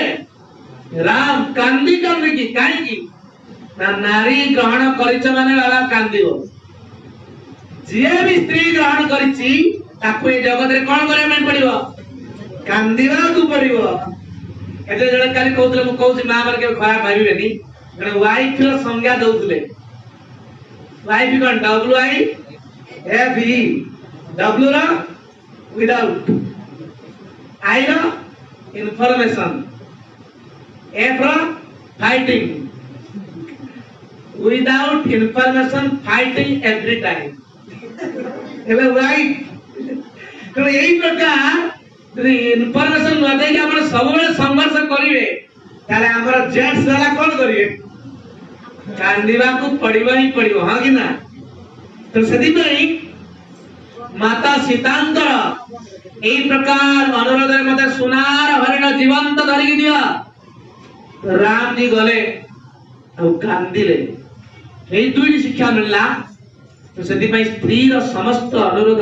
राम कांदी कांदी की काई की ना नारी ग्रहण करिछ माने बाबा कांदिबो जे भी स्त्री ग्रहण करिछि ताको ए जगत रे कोन करे मन पड़िबो कांदिबा को पड़िबो एते जणे काली कहउतले मु कहउछि मां मार के खराब भाबिबेनी जणे वाइफ रो संज्ञा दउतले वाइफ कोन W I F E W रो विदाउट आई रो इंफॉर्मेशन एफ रो fighting without information fighting every time एबे राइट तो यही प्रकार इनफॉरमेशन न दे के आपण सब बेले संघर्ष करिवे ताले हमर जेंट्स वाला कोन करिवे कांदिबा को पड़िबा ही पड़िबो हां कि ना। तो सदी में माता सीतांकर एही प्रकार अनुरोध रे मते सुनार हरिण जीवंत धरि दिया राम जी गले और कांदिले यही दुईटी शिक्षा मिलला। तो से स्त्री समस्त अनुरोध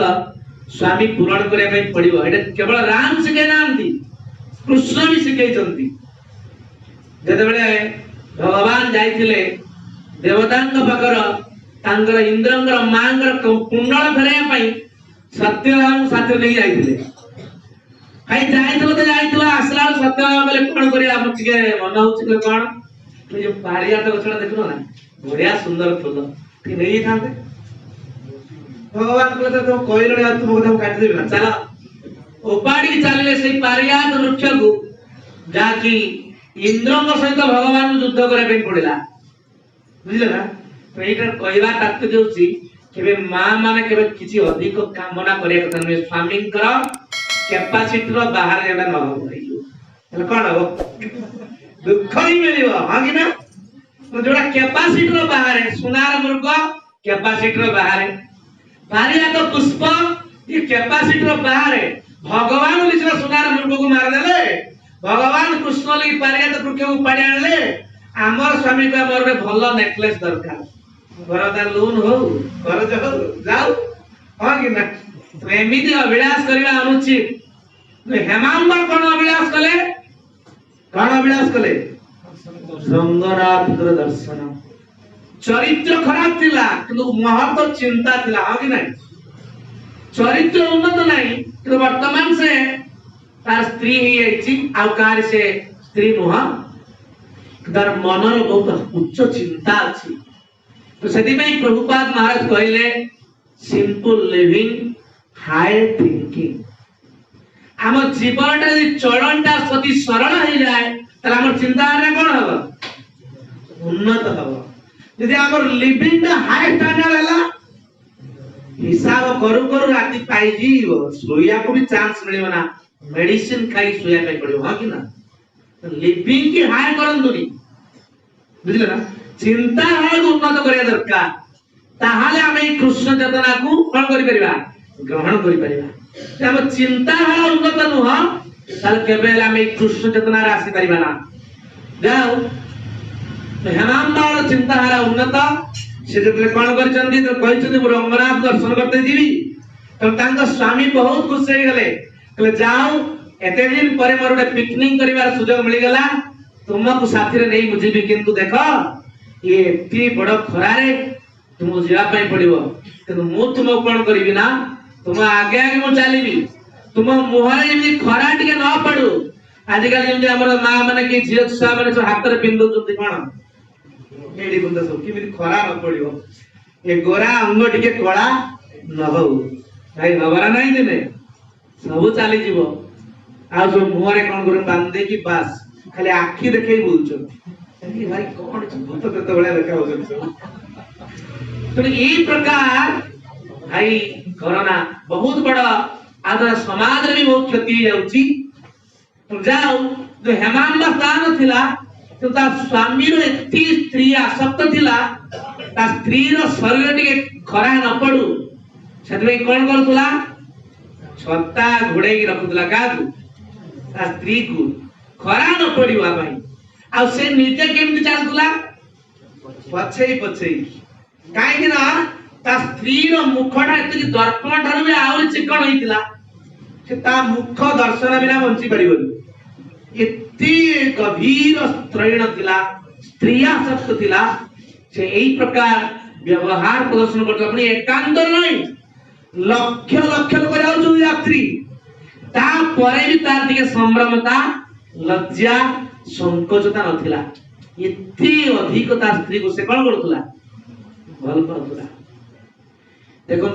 स्वामी पूरण करने पड़ो ये केवल राम शिखे ना कृष्ण भी शिखे जिते भगवान जाइए देवता पाखर इंद्र माँ कुंडल फेरवाई सत्यभामा साथी नहीं जाइए भाई जाइए आसला सत्यभामा बोले कौन कर मन हो कौन जो पारिजात गछड़ा देखो ना बढ़िया सुंदर फूल नहीं था भगवान कहते तो कोई लड़े तुम कथा काट देबे ना चला उपाड़ी चलले से पारिजात वृक्ष को जाकी इंद्र सहित भगवान युद्ध करने पड़ा बुझे ना। तो ये कहवा तात्पर्य होची केबे मां माने केबे किछि अधिक कामना करिया कथा नै स्वामी कैपेसिटी रो बाहर जेबा न हो हेले कोन हो दुख ही मिलिबो हां कि ना। तो जोड़ा कैपेसिटी रो बाहर है सुनार मृग कैपेसिटी रो बाहर है पारिया तो पुष्प ये कैपेसिटी रो बाहर है। भगवान लिखा सुनार मृग को मार देले भगवान कृष्ण लगी पारिया तो पृथ्वी को पाड़ी आनले आमर स्वामी को हमर भलो नेकलेस दरकार बरदा लोन हो कर जाओ हां कि ना। तो एमिति अभिलाष करबा अनुचित। तो हेमांबर कोन अभिलाष कले रंगनाथ दर्शन चरित्र खराब थिला किंतु महत्व चिंता थिला हां कि नहीं। चरित्र उन्नत नहीं किंतु वर्तमान से तार स्त्री ही आइछि आकार से स्त्री नुहा तार मनर बहुत उच्च चिंता अछि। तो सेति में प्रभुपाद महाराज कहले सिंपल लिविंग हाई थिंकिंग आम जीवनटा चलनटा सती सरल हो जाए ताले हमर चिंताधारा कोन हबो उन्नत हबो। यदि हमर लिविंगटा हाई स्टैंडर्ड हला हिसाब करू करू राती पाई जीवो सोया को भी चांस मिलियो ना मेडिसिन खाई सोया पे पड़ियो हां कि ना। तो लिविंग की हाई करंदुनी बुझले ना चिंताधारा को उन्नत करिया दरकार ताहाले हम ए कृष्ण चेतना को कोन करि परिबा ग्रहण करि परिबा। हम चिंताधारा उन्नत नुह ताल केबेल हम ए कृष्ण चेतना रे आसी परिबा ना जाओ। तो हेमांबर चिंताधारा उन्नत से जतले कोन करचंदी तो कहचंदी मो रंगनाथ दर्शन करते जीवी। तो तांका स्वामी बहुत खुश हो गले कहले जाओ एते दिन परे मोर एक पिकनिक करिवार सुयोग मिल गला तुमको साथी रे नहीं मुझे भी किंतु देखो ये एती बड़ खरारे तुम जीवा पई पड़िबो किंतु मु तुम कोन करिवि ना तुम आगे आगे मु चलीबी तुम मुहरे जेमि खरा टिके न पडू। आजिकल जेमि हमर मां माने कि झियो छुआ माने जो हाथ रे पिंदो जति कोन एडी बुंदा सब कि खरा न पड़िबो ए गोरा अंग टिके कळा न हो भाई हबरा नहीं दिने सब चली जीवो आ जो मुहरे कोन करू बांधे कि बास खाली आखी देखै बोलछो कि भाई कोन भूत प्रेत बळे देखा हो। तो ई प्रकार भाई कोरोना बहुत बड़ा आदर समाज रे भी बहुत क्षति जाउची। तो जाओ जो हेमांबर स्थान थिला तो ता स्वामी रो एती स्त्री आसक्त थिला ता स्त्री रो शरीर टिके खरा न पडू सेतबे कोन करतुला छत्ता घोड़े की रखुतला कादू ता स्त्री को खरा न पड़िवा भाई आ से निजे केमति चालतुला पछे काहे कि ना ता स्त्री रो मुखटा एति दर्पण ठारू भी आउरी चिकन होइतिला से ता मुख दर्शन बिना बंची परिबनी एति गभीर स्त्रैण थिला स्त्रिया सक्त थिला से एई प्रकार व्यवहार प्रदर्शन करत अपनी एकांत नहीं लक्ष लक्ष लोक जाउछु यात्री ता परे भी तार दिके संभ्रमता लज्जा संकोचता नथिला एति अधिक ता स्त्री को से कोन करथुला भल पाउथुला। देखो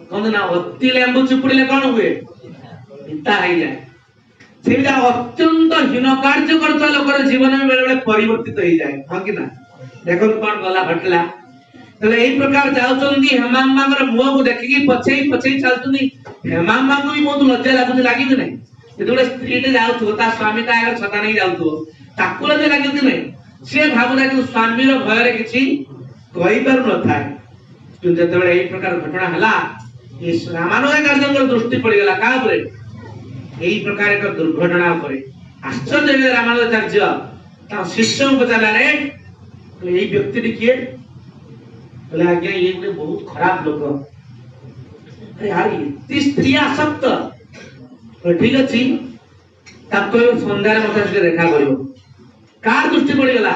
कोन ना अति लेंबु चुपुड़िले कोन हुए पिता हो जाए से भी अत्यंत हीन कार्य करता लोकर जीवन में बेले बेले परिवर्तित हो जाए हां कि ना। देखो कोन गला घटला तले एई प्रकार जाउचंदी हेमांबर मुह को देखि पछे चलतुनी हेमांबा को भी बहुत लज्जा लागी कि नहीं जेतोले स्त्री ते जाउथो ता स्वामी ता आगे छता नहीं जाउथो ताकुल जे लागी कि नहीं से भाबुला कि स्वामी रो भय रे किछि कहि पर न थाए। तो जेतोले एई प्रकार घटना हला ये रामानुज कार्जंकर दृष्टि पड़ी गला का ऊपर एई प्रकार एक दुर्घटना ऊपर आश्चर्य वे रामानुजाचार्य ता शिष्य को पचाला रे तो एई व्यक्ति किए बोले आज्ञा ये बहुत खराब लोग अरे यार इतनी स्त्री आसक्त तो ठीक अछि ताको संध्यार मते से देखा करियो कार दृष्टि पड़ी गला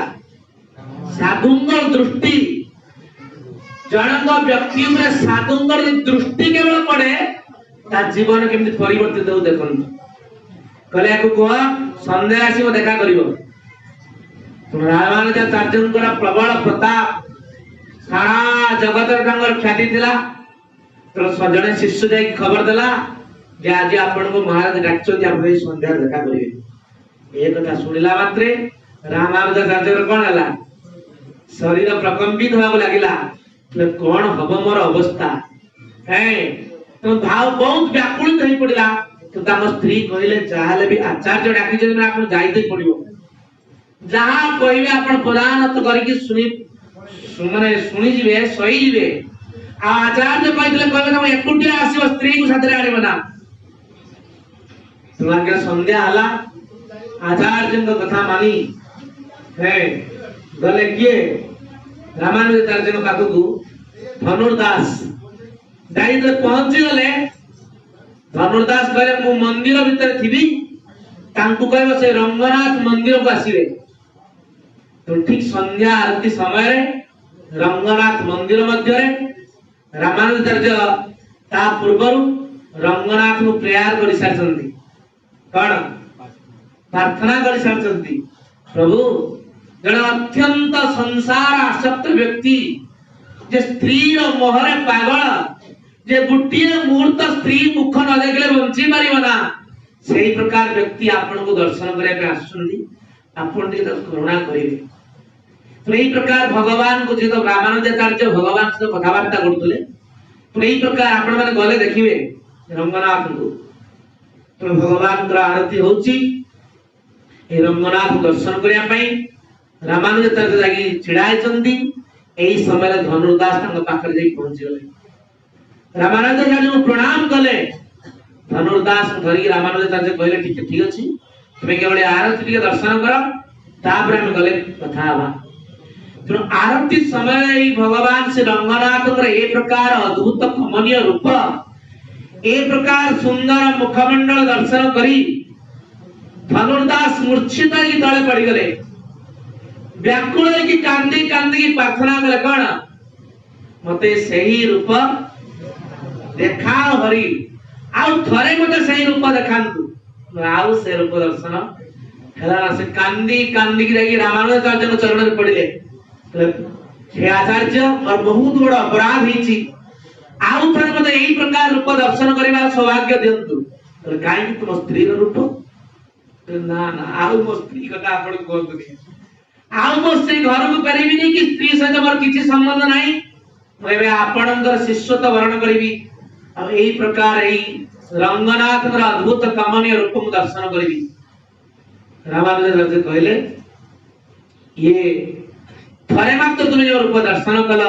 साधुंगर दृष्टि जनक व्यक्ति ऊपर साधुंगर दृष्टि केवल पड़े ता जीवन केमति परिवर्तित हो देखन कहले को को संध्या आसी को देखा करियो रामानुजाचार्यंकर प्रबल प्रताप सारा जगत रंगर ख्याति थिला तो सजने शिष्य जाई खबर देला जे आज आपण को महाराज डाकचोती आपण संध्या देखा करिवे ए कथा सुनिला मात्रे रामानुजाचार्य कौन है शरीर प्रकंपित होगा लगिला कौन हम मोर अवस्था है तो भाव बहुत व्याकुलित हो पड़ा तो तम स्त्री कहले चाहे भी आचार्य डाकी जने आपन जाइते पड़ियो जहां कहबे आपन प्रदान तो करी सुनी माने सुनी जिवे सही जिवे आचार्य कहले कहबे हम एकुटिया आसीव स्त्री को साथरे आनी बना तुमके संध्या हला आचार्य को कथा मानी है गले किए रामानुजाचार्य को पाखु धनुर्दास दायित्व पहुंची गले धनुर्दास कहले मु मंदिर भीतर थिबी तांकु कहबो से रंगनाथ मंदिर को आसीबे तो ठीक संध्या आरती समय रे रंगनाथ मंदिर मध्य रे रामानुजाचार्य ता पूर्वरु रंगनाथ को प्रेयर करि सारचंती कौन प्रार्थना करि सारचंती प्रभु जड़े अत्यंत संसार आसक्त व्यक्ति जे स्त्री मोहरे पागल जे गुटिए मुहूर्त स्त्री मुख न देखले बंची मारिबना सेही प्रकार व्यक्ति आपन को दर्शन करे पे आसुंदी आपन टे करुणा करिवे तो एही प्रकार भगवान को जे तो रामानुजाचार्य भगवान से कथा वार्ता करथले तो एही प्रकार आपन माने गले देखिबे रंगनाथ को तो भगवान का आरती होची ए रंगनाथ दर्शन करिया पई रामानुजाचार्य जागी छिड़ाई चंदी एही समय धनुर्दास तंग पाखर जाई पहुंची गले रामानुजाचार्य को प्रणाम कले धनुर्दास धरी रामानुजाचार्य कहले ठीक अछि तुमे केवल आरती के दर्शन कर तापर हम गले कथा हवा तो आरती समय ही भगवान श्री रंगनाथ के ए प्रकार अद्भुत कमनीय रूप ए प्रकार सुंदर मुखमंडल दर्शन करी धनुर्दास मूर्छित की तले पड़ी गले व्याकुल की कांदी कांदी की प्रार्थना कले कौन मते सही रूप देखाओ हरि आउ थरे मते सही रूप देखांतु आउ से रूप दर्शन हला से कांदी कांदी की जाई रामानुजाचार्य के चरण में पड़िले हे आचार्य और बहुत बड़ा अपराध हिची आउ थरे मते एही प्रकार रूप दर्शन करिबा सौभाग्य दियंतु तो काई तुम स्त्री रूप ना ना आउ मो स्त्री कथा आपण कोंतु आउ मो स्त्री घर को परिबिनी कि स्त्री सहित मोर किछि संबंध नाही एबे आपणकर शिष्यत्व वर्ण करिबी अब एही प्रकार एही रंगनाथ का अद्भुत कमनीय रूप को दर्शन करिबी रामानुजाचार्य कहले ये थरे मात्र तुम जो रूप दर्शन कल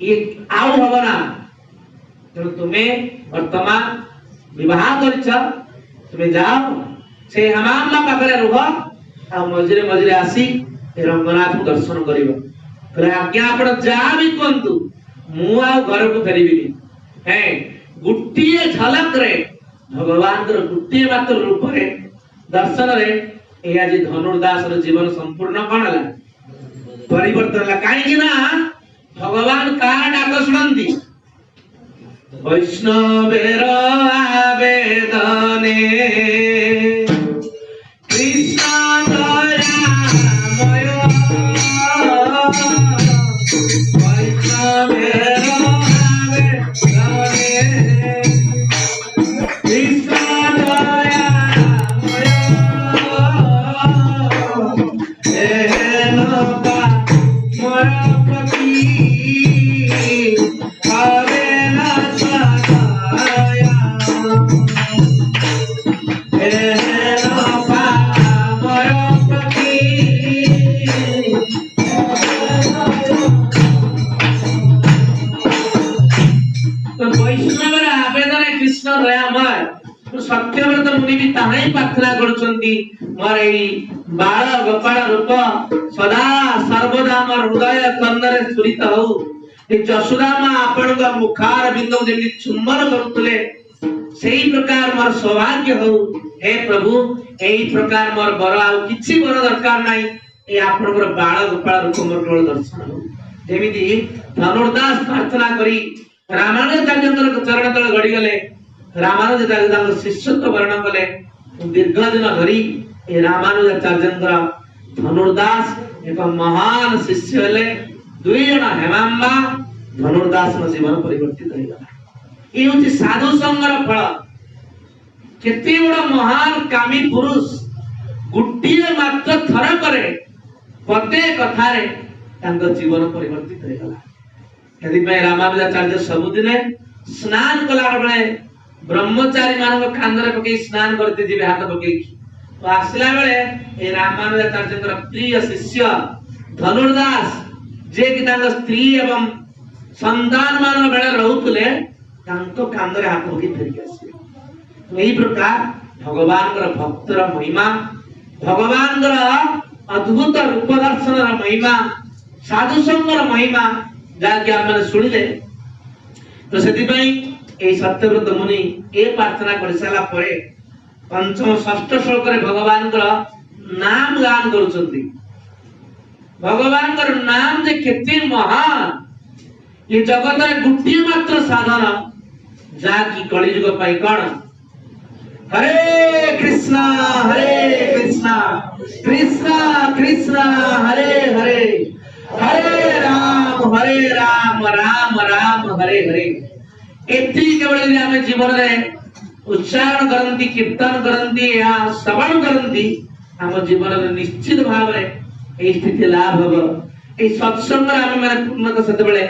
ये आउ हबना तो तुम्हें वर्तमान विवाह करछ तुम्हें जाओ से हमामला पाखरे रुह आ मजरे मजरे आसी रंगनाथ को दर्शन करिबो करे आज्ञा आपण जा भी कोंतु मु आ घर को फेरिबिनी है गुटिए झलक रे भगवान के गुटिए मात्र रूप रे दर्शन रे ए आज धनुर्दास रो जीवन संपूर्ण कोनला परिवर्तन ला काई कि ना भगवान का डाक सुनंती वैष्णवेर आवेदने कृष्ण दयामय वैष्णवेर आवेदने कृष्ण दयामय एनका मोर प्रति आवे ना सदाया एनका मोर प्रति तो वैष्णवर आवेदन कृष्ण दयामय तो सत्यव्रत मुनि भी ताहाई प्रार्थना करछंती मोर एई बाळ गोपाळ रूप सदा सर्वदा मोर हृदय कंदरे स्फुरित हो ए जशोदा मा आपण का मुखार बिंदु जेमि चुंबन करतले सेही प्रकार मोर सौभाग्य हो हे प्रभु एई प्रकार मोर बर आ किछि बर दरकार नाही ए आपनकर बाळ गोपाळ रूप मोर केवल दर्शन हो जेमिति धनुर्दास प्रार्थना करी रामानुजाचार्य चरण तले गडी गले रामानुजाचार्य शिष्यत्व वर्ण कले दीर्घ दिन धरी ए रामानुजाचार्य धनुर्दास एक महान शिष्य हेले दुई जन हेमांबा धनुर्दास जीवन परिवर्तित हो गला ये होची साधु संगर फल केते बड़ महान कामी पुरुष ଗୋଟିଏ ମାତ୍ର ଥର କରେ ପଦେ କଥାରେ ତାଙ୍କ ଜୀବନ ପରିବର୍ତ୍ତିତ ହେଇଗଲା। ସେଥିପାଇଁ ରାମାନୁଜାଚାର୍ଯ୍ୟ ସବୁଦିନେ ସ୍ନାନ କଲା ବେଳେ ବ୍ରହ୍ମଚାରୀ ମାନଙ୍କ କାନ୍ଧରେ ପକେଇ ସ୍ନାନ କରିତେ ଯିବେ ହାତ ପକେଇକି। ଆସିଲା ବେଳେ ଏ ରାମାନୁଜାଚାର୍ଯ୍ୟଙ୍କର ପ୍ରିୟ ଶିଷ୍ୟ ଧନୁର୍ଦାସ ଯିଏକି ତାଙ୍କ ସ୍ତ୍ରୀ ଏବଂ ସନ୍ତାନ ମାନଙ୍କ ବେଳେ ରହୁଥିଲେ ତାଙ୍କ କାନ୍ଧରେ ହାତ ପକେଇ ଫେରିକି ଆସିବେ। ଏହି ପ୍ରକାର ଭଗବାନଙ୍କର ଭକ୍ତର ମହିମା, ଭଗବାନଙ୍କର ଅଦ୍ଭୁତ ରୂପ ଦର୍ଶନର ମହିମା, ସାଧୁ ସଙ୍ଗର ମହିମା ଯାହାକି ଆମେ ଶୁଣିଲେ। ତ ସେଥିପାଇଁ এই ସତ୍ୟବ୍ରତ ମୁନି ଏ ପ୍ରାର୍ଥନା କରିସାରିଲା ପରେ ପଞ୍ଚମ ଷଷ୍ଠ ଶ୍ଲୋକରେ ଭଗବାନଙ୍କର ନାମ ଗାନ କରୁଛନ୍ତି। ଭଗବାନଙ୍କର ନାମ ଯେ କେତେ ମହାନ, ଏ ଜଗତରେ ଗୋଟିଏ ମାତ୍ର ସାଧନ ଯାହାକି କଳିଯୁଗ ପାଇଁ କଣ ହରେ କୃଷ୍ଣ କୃଷ୍ଣ କୃଷ୍ଣ ହରେ ହରେ ହରେ ରାମ ରାମ ରାମ ହରେ ହରେ। ଏତିକି କେବଳ ଯଦି ଆମେ ଜୀବନରେ ଉଚ୍ଚାରଣ କରନ୍ତି, କୀର୍ତ୍ତନ କରନ୍ତି, ଏହା ଶ୍ରବଣ କରନ୍ତି, ଆମ ଜୀବନରେ ନିଶ୍ଚିତ ଭାବରେ এই ସ୍ଥିତି ଲାଭ ହବ। এই ସତ୍ସଙ୍ଗରେ ଆମେ ମାନେ ପୂର୍ଣ୍ଣତା ସେତେବେଳେ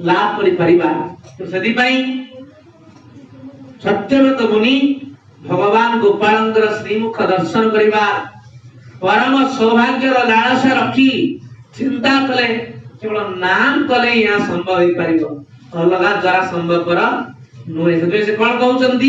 ଲାଭ କରିପାରିବା। ତ ସେଥିପାଇଁ ସତ୍ୟବ୍ରତ ମୁନି ଭଗବାନ ଗୋପାଳଙ୍କର ଶ୍ରୀମୁଖ ଦର୍ଶନ କରିବା ପରମ ସୌଭାଗ୍ୟର ଲାଳସା ରଖି ଚିନ୍ତା କଲେ କେବଳ ନାମ କଲେ ଏହା ସମ୍ଭବ ହେଇପାରିବ, ଅଲଗା ଦ୍ୱାରା ସମ୍ଭବପର ନୁହେଁ। ସେଥିପାଇଁ ସେ କଣ କହୁଛନ୍ତି?